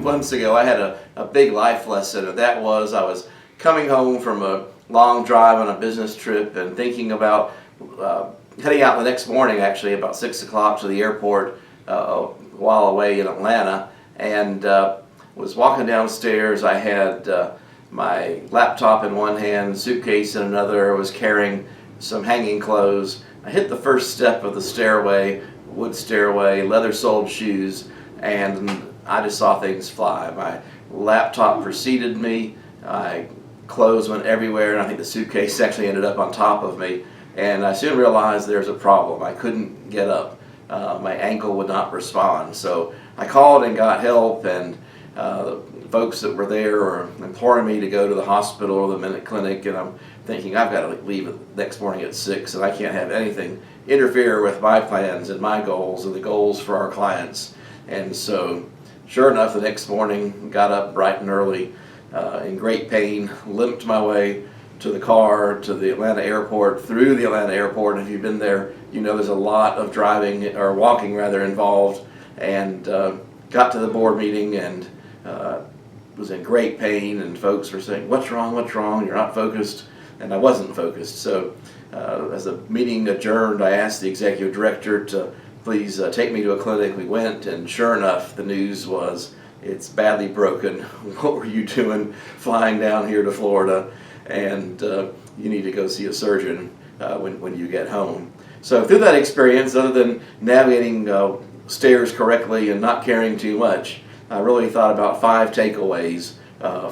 months ago, I had a big life lesson, and that was I was coming home from a long drive on a business trip and thinking about heading out the next morning, actually, about 6 o'clock to the airport a while away in Atlanta, and was walking downstairs. I had my laptop in one hand, suitcase in another. I was carrying some hanging clothes. I hit the first step of the stairway, wood stairway, leather-soled shoes, and I just saw things fly. My laptop preceded me. My clothes went everywhere, and I think the suitcase actually ended up on top of me. And I soon realized there's a problem. I couldn't get up. My ankle would not respond. So I called and got help, and the folks that were there were imploring me to go to the hospital or the Minute Clinic, and I'm thinking I've got to leave the next morning at 6, and I can't have anything interfere with my plans and my goals and the goals for our clients. And so sure enough, the next morning, got up bright and early in great pain, limped my way to the car, to the Atlanta airport, through the Atlanta airport. And if you've been there, you know there's a lot of driving, or walking rather, involved, and got to the board meeting and was in great pain, and folks were saying, what's wrong, you're not focused, and I wasn't focused. So as the meeting adjourned, I asked the executive director to please take me to a clinic. We went, and sure enough, the news was, it's badly broken. What were you doing flying down here to Florida? And you need to go see a surgeon when you get home. So through that experience, other than navigating stairs correctly and not carrying too much, I really thought about 5 takeaways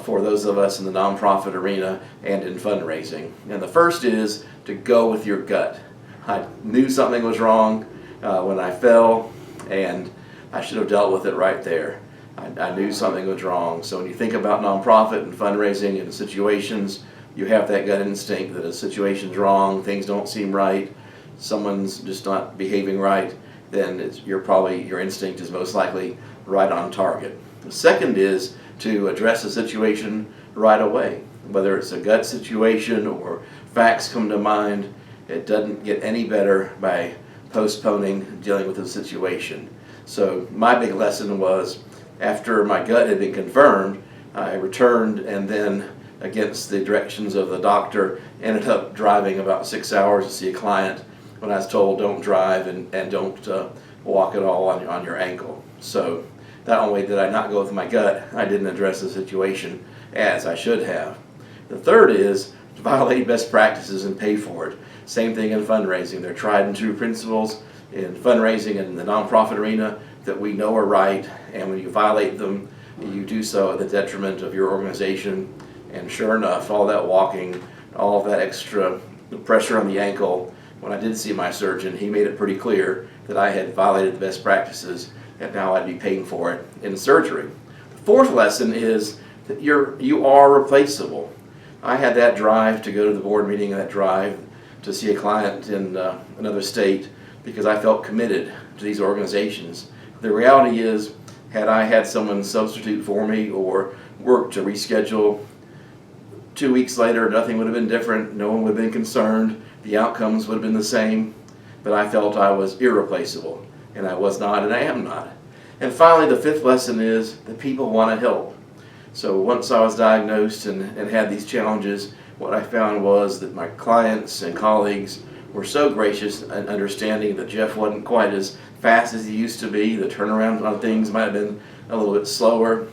for those of us in the nonprofit arena and in fundraising. And the first is to go with your gut. I knew something was wrong when I fell, and I should have dealt with it right there. I knew something was wrong. So when you think about nonprofit and fundraising and situations, you have that gut instinct that a situation's wrong, things don't seem right, someone's just not behaving right, then your instinct is most likely right on target. The second is to address the situation right away. Whether it's a gut situation or facts come to mind, it doesn't get any better by postponing dealing with the situation. So my big lesson was, after my gut had been confirmed, I returned, and then, against the directions of the doctor, ended up driving about 6 hours to see a client when I was told don't drive and don't walk at all on your ankle. So not only did I not go with my gut, I didn't address the situation as I should have. The third is to violate best practices and pay for it. Same thing in fundraising. They're tried and true principles in fundraising and in the nonprofit arena that we know are right, and when you violate them, you do so at the detriment of your organization. And sure enough, all that walking, all of that extra pressure on the ankle, when I did see my surgeon, he made it pretty clear that I had violated the best practices, and now I'd be paying for it in surgery. The fourth lesson is that you are replaceable. I had that drive to go to the board meeting, and that drive to see a client in another state, because I felt committed to these organizations. The reality is, had I had someone substitute for me or work to reschedule, 2 weeks later, nothing would have been different. No one would have been concerned. The outcomes would have been the same. But I felt I was irreplaceable, and I was not, and I am not. And finally, the fifth lesson is that people want to help. So once I was diagnosed and had these challenges, what I found was that my clients and colleagues were so gracious and understanding that Jeff wasn't quite as fast as he used to be. The turnaround on things might have been a little bit slower.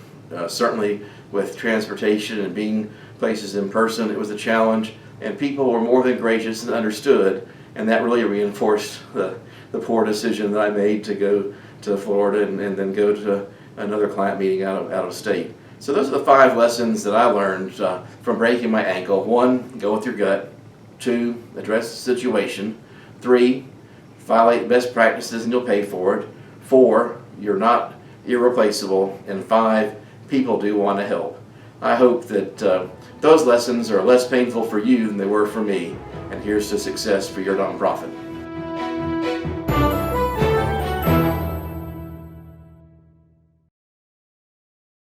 Certainly with transportation and being places in person, it was a challenge. And people were more than gracious and understood. And that really reinforced the poor decision that I made to go to Florida and then go to another client meeting out of state. So those are the 5 lessons that I learned from breaking my ankle. 1, go with your gut. 2, address the situation. 3, violate best practices and you'll pay for it. 4, you're not irreplaceable. And 5, people do want to help. I hope that those lessons are less painful for you than they were for me. And here's to success for your nonprofit.